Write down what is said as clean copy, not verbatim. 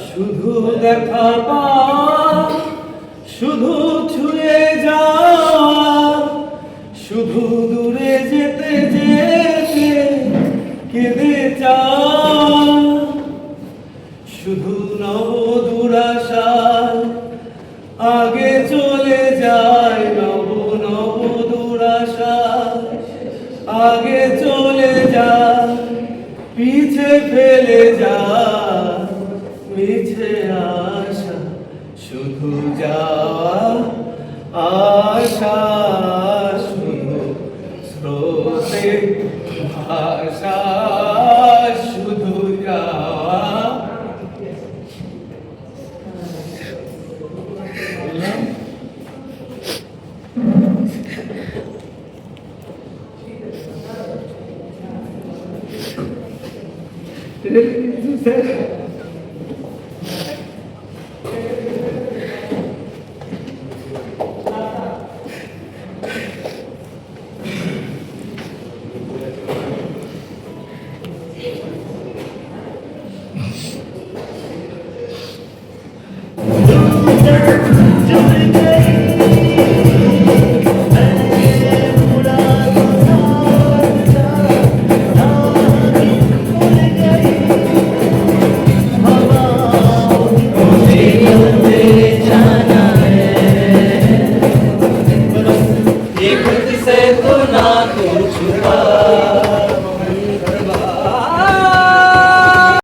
শুধু দেখা পাওয়া, শুধু ছুঁয়ে যাওয়া, শুধু দূরে যেতে যেতে কেঁদে যাওয়া, শুধু নব দুরাশায় আগে চলে যায়, নব নব দুরাশায় আগে চলে যায়, পিছে ফেলে যায় মিছে আশা, শুধু যাওয়া আশা, শুধু স্রোতে ভাষা, শুধু যাওয়া। से तो ना तू छुपा